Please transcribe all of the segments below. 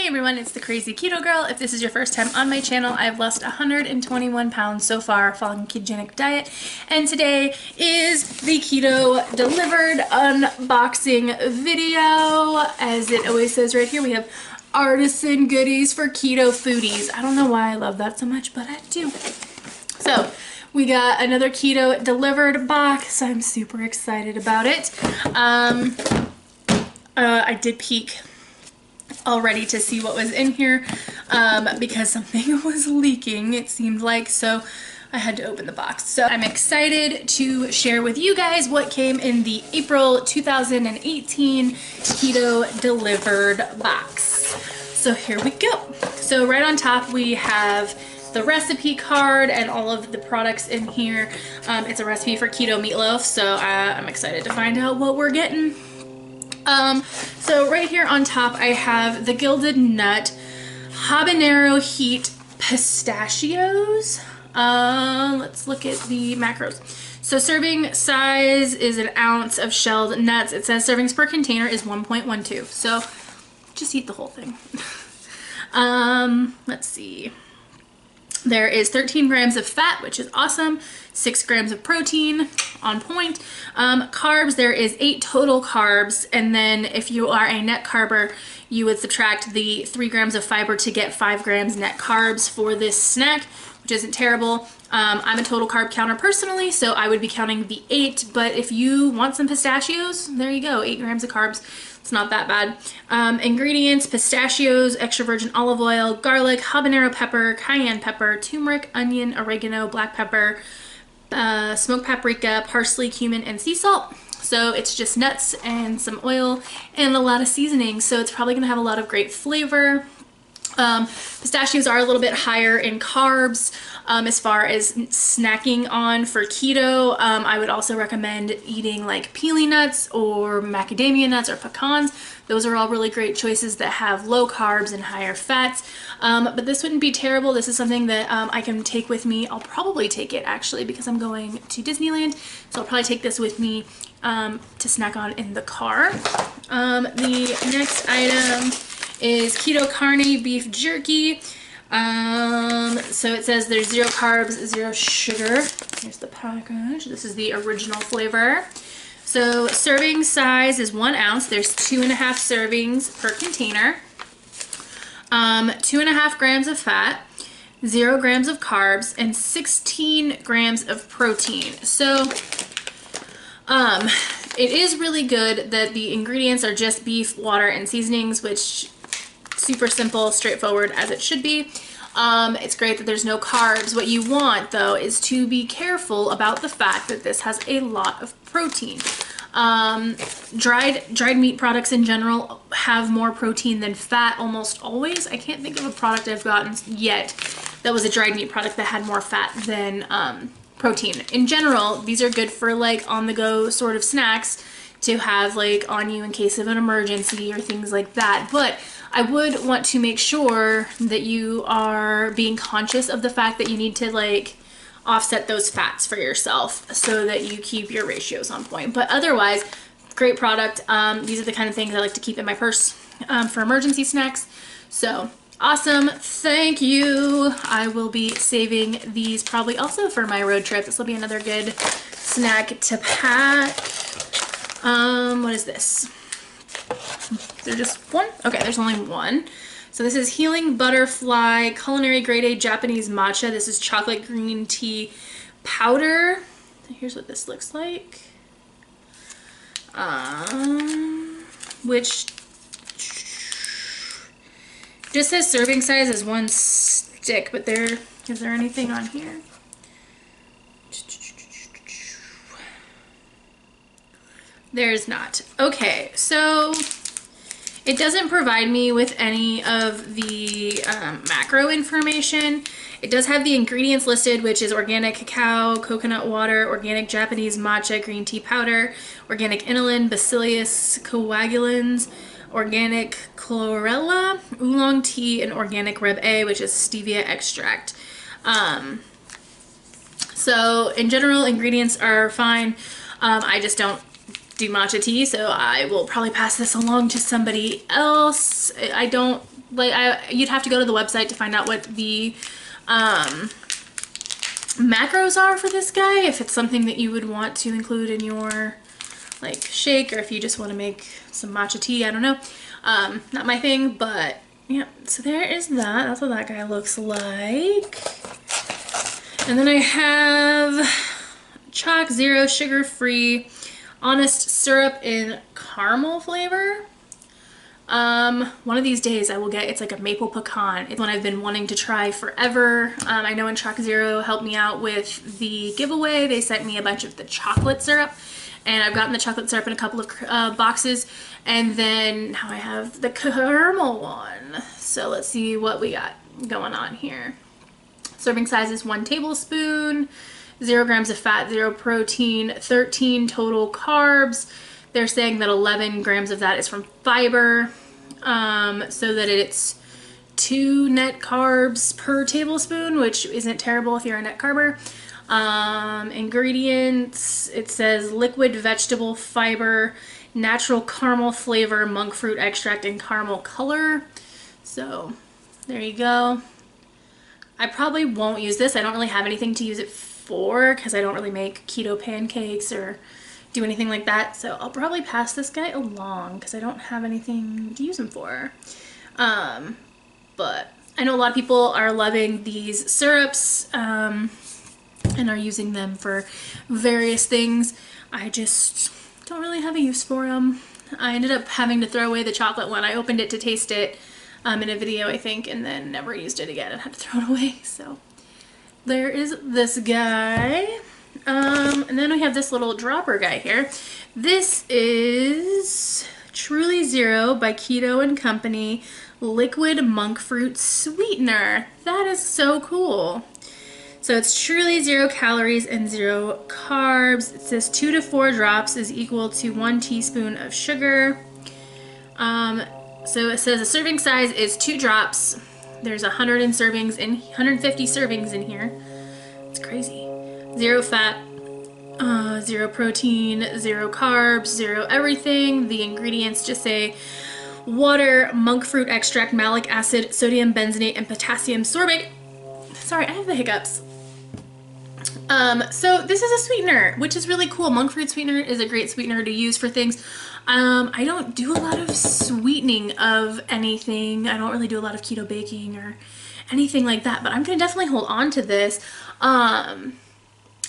Hey everyone, it's the Crazy Keto Girl. If this is your first time on my channel, I've lost 121 pounds so far following a ketogenic diet, and today is the Keto Delivered unboxing video. As it always says right here, we have artisan goodies for keto foodies. I don't know why I love that so much, but I do. So we got another Keto Delivered box. I'm super excited about it. I did peek already to see what was in here because something was leaking, it seemed like, so I had to open the box. So I'm excited to share with you guys what came in the April 2018 Keto Delivered box. So here we go. So right on top we have the recipe card and all of the products in here. It's a recipe for keto meatloaf, so I'm excited to find out what we're getting. So right here on top I have the Gilded Nut habanero heat pistachios. Let's look at the macros. So serving size is an ounce of shelled nuts. It says servings per container is 1.12. So just eat the whole thing. Let's see. There is 13 grams of fat, which is awesome. 6 grams of protein, on point. Carbs, there is 8 total carbs, and then if you are a net carber, you would subtract the 3 grams of fiber to get 5 grams net carbs for this snack, which isn't terrible. I'm a total carb counter personally, so I would be counting the 8, but if you want some pistachios, there you go, 8 grams of carbs. It's not that bad. Ingredients: pistachios, extra virgin olive oil, garlic, habanero pepper, cayenne pepper, turmeric, onion, oregano, black pepper, smoked paprika, parsley, cumin, and sea salt. So it's just nuts and some oil and a lot of seasoning, so it's probably gonna have a lot of great flavor. Pistachios are a little bit higher in carbs as far as snacking on for keto. I would also recommend eating like peely nuts or macadamia nuts or pecans. Those are all really great choices that have low carbs and higher fats. But this wouldn't be terrible. This is something that I can take with me. I'll probably take it actually because I'm going to Disneyland. So I'll probably take this with me to snack on in the car. The next item is Ketokarna beef jerky. So it says there's 0 carbs, 0 sugar. Here's the package. This is the original flavor. So serving size is 1 ounce. There's 2.5 servings per container. 2.5 grams of fat, 0 grams of carbs, and 16 grams of protein. So it is really good that the ingredients are just beef, water, and seasonings, which super simple, straightforward, as it should be. It's great that there's no carbs. What you want though is to be careful about the fact that this has a lot of protein. Dried meat products in general have more protein than fat almost always. I can't think of a product I've gotten yet that was a dried meat product that had more fat than protein. In general, these are good for like on the go sort of snacks to have like on you in case of an emergency or things like that. But I would want to make sure that you are being conscious of the fact that you need to like offset those fats for yourself so that you keep your ratios on point. But otherwise, great product. These are the kind of things I like to keep in my purse for emergency snacks. So awesome, thank you. I will be saving these probably also for my road trip. This will be another good snack to pack. What is this? Is there just one? Okay, there's only one. So this is Healing Butterfly Culinary Grade A Japanese Matcha. This is chocolate green tea powder. Here's what this looks like. Which just says serving size is 1 stick, but is there anything on here? There's not. Okay, so it doesn't provide me with any of the macro information. It does have the ingredients listed, which is organic cacao, coconut water, organic Japanese matcha green tea powder, organic inulin, bacillus coagulans, organic chlorella, oolong tea, and organic reb A, which is stevia extract. So in general, ingredients are fine. I just don't do matcha tea, so I will probably pass this along to somebody else. I don't like, you'd have to go to the website to find out what the macros are for this guy, if it's something that you would want to include in your like shake, or if you just want to make some matcha tea. I don't know. Not my thing, but yeah. So there is that. That's what that guy looks like. And then I have Chalk Zero Sugar Free Honest Syrup in caramel flavor. One of these days I will get, it's like a maple pecan. It's one I've been wanting to try forever. I know when Chalk Zero helped me out with the giveaway, they sent me a bunch of the chocolate syrup, and I've gotten the chocolate syrup in a couple of boxes, and then now I have the caramel one. So let's see what we got going on here. Serving size is 1 tablespoon, 0 grams of fat, 0 protein, 13 total carbs. They're saying that 11 grams of that is from fiber, so that it's 2 net carbs per tablespoon, which isn't terrible if you're a net carber. Ingredients, it says liquid vegetable fiber, natural caramel flavor, monk fruit extract, and caramel color. So there you go. I probably won't use this. I don't really have anything to use it for because I don't really make keto pancakes or do anything like that. So I'll probably pass this guy along because I don't have anything to use him for. But I know a lot of people are loving these syrups and are using them for various things. I just don't really have a use for them. I ended up having to throw away the chocolate one. I opened it to taste it in a video, I think, and then never used it again and had to throw it away. So there is this guy. And then we have this little dropper guy here. This is Truly Zero by Keto and Company liquid monk fruit sweetener. That is so cool. So it's truly 0 calories and 0 carbs. It says 2 to 4 drops is equal to 1 teaspoon of sugar. So it says a serving size is 2 drops. There's 150 servings in here. It's crazy. 0 fat, 0 protein, 0 carbs, 0 everything. The ingredients just say water, monk fruit extract, malic acid, sodium benzenate, and potassium sorbate. Sorry, I have the hiccups. So this is a sweetener, which is really cool. Monk fruit sweetener is a great sweetener to use for things. I don't do a lot of sweetening of anything. I don't really do a lot of keto baking or anything like that, but I'm gonna definitely hold on to this.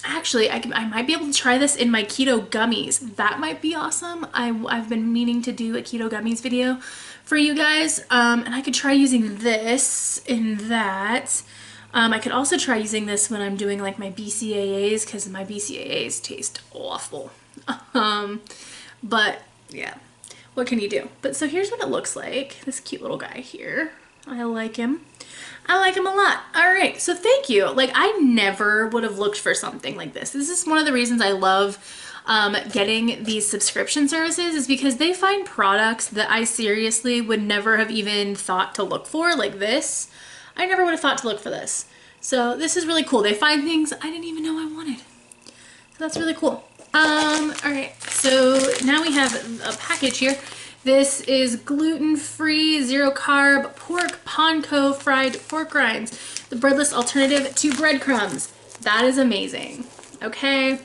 Actually, I might be able to try this in my keto gummies. That might be awesome. I've been meaning to do a keto gummies video for you guys, and I could try using this in that. I could also try using this when I'm doing like my BCAAs, because my BCAAs taste awful. But yeah, what can you do? But so here's what it looks like. This cute little guy here. I like him. I like him a lot. All right, so thank you. Like, I never would have looked for something like this. This is one of the reasons I love getting these subscription services, is because they find products that I seriously would never have even thought to look for, like this. I never would have thought to look for this. So this is really cool. They find things I didn't even know I wanted. So that's really cool. All right, so now we have a package here. This is gluten-free, 0 carb, pork panko fried pork rinds, the breadless alternative to breadcrumbs. That is amazing, okay?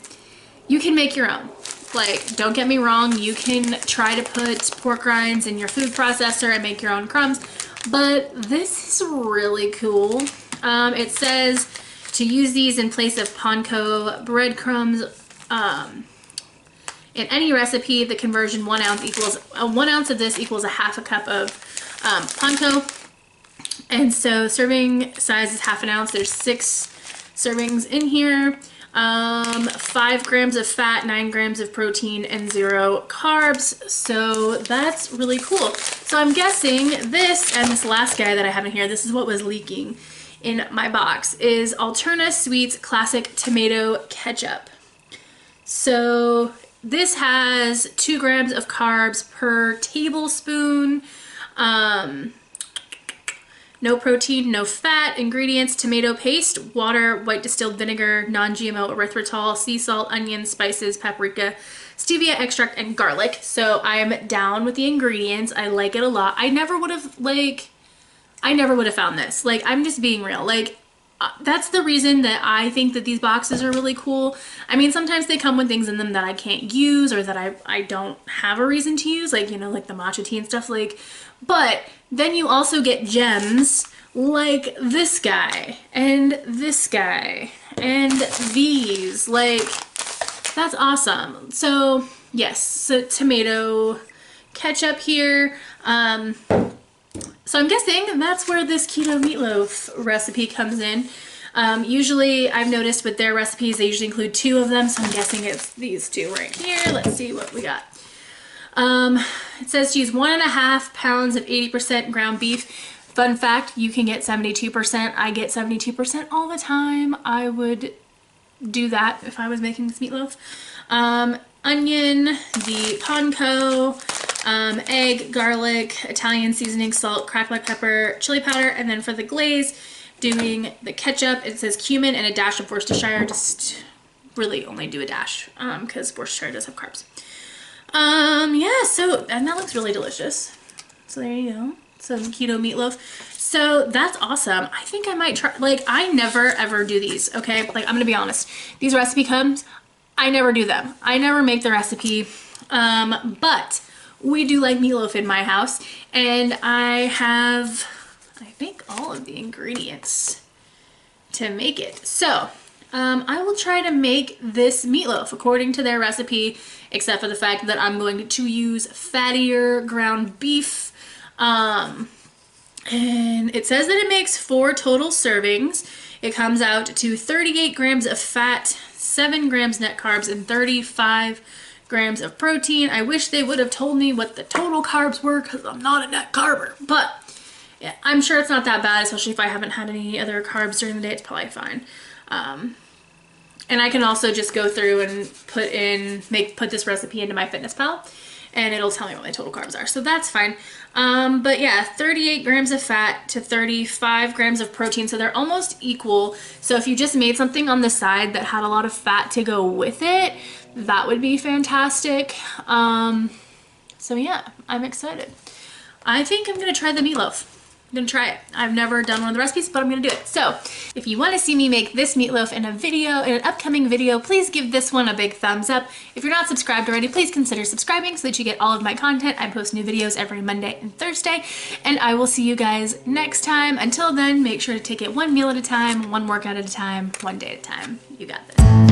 You can make your own. Like, don't get me wrong, you can try to put pork rinds in your food processor and make your own crumbs, but this is really cool. It says to use these in place of panko breadcrumbs. In any recipe, the conversion 1 ounce equals 1 ounce of this equals a half a cup of panko, and so serving size is half an ounce. There's 6 servings in here. 5 grams of fat, 9 grams of protein, and 0 carbs. So that's really cool. So I'm guessing this and this last guy that I have in here, this is what was leaking in my box, is Alterna Sweets Classic Tomato Ketchup. So this has 2 grams of carbs per tablespoon. No protein, no fat. Ingredients: tomato paste, water, white distilled vinegar, non-GMO erythritol, sea salt, onion, spices, paprika, stevia extract, and garlic. So I'm down with the ingredients. I like it a lot. I never would have found this. Like, I'm just being real. Like, that's the reason that I think that these boxes are really cool. I mean, sometimes they come with things in them that I can't use or that I don't have a reason to use, like, you know, like the matcha tea and stuff, like, but then you also get gems like this guy and this guy and these. Like, that's awesome. So yes, so tomato ketchup here. So I'm guessing that's where this keto meatloaf recipe comes in. Usually I've noticed with their recipes, they usually include 2 of them. So I'm guessing it's these 2 right here. Let's see what we got. It says to use 1.5 pounds of 80% ground beef. Fun fact, you can get 72%. I get 72% all the time. I would do that if I was making this meatloaf. Onion, the panko, egg, garlic, Italian seasoning, salt, cracked black pepper, chili powder, and then for the glaze, doing the ketchup, it says cumin and a dash of Worcestershire. Just really only do a dash because Worcestershire does have carbs. Yeah, so, and that looks really delicious. So there you go, some keto meatloaf. So that's awesome. I think I might try, like, I never ever do these, okay? Like, I'm gonna be honest. These recipe comes, I never do them. I never make the recipe, but we do like meatloaf in my house, and I have, I think, all of the ingredients to make it. So I will try to make this meatloaf according to their recipe, except for the fact that I'm going to use fattier ground beef. And it says that it makes 4 total servings. It comes out to 38 grams of fat, 7 grams net carbs, and 35 grams of protein. I wish they would have told me what the total carbs were because I'm not a net carber, but yeah, I'm sure it's not that bad, especially if I haven't had any other carbs during the day. It's probably fine. And I can also just go through and put this recipe into MyFitnessPal, and it'll tell me what my total carbs are. So that's fine. But yeah, 38 grams of fat to 35 grams of protein. So they're almost equal. So if you just made something on the side that had a lot of fat to go with it, that would be fantastic. So yeah, I'm excited. I think I'm gonna try the meatloaf. I'm gonna try it. I've never done one of the recipes, but I'm gonna do it. So if you want to see me make this meatloaf in an upcoming video, please give this one a big thumbs up. If you're not subscribed already, please consider subscribing so that you get all of my content. I post new videos every Monday and Thursday, and I will see you guys next time. Until then, make sure to take it one meal at a time, one workout at a time, one day at a time. You got this.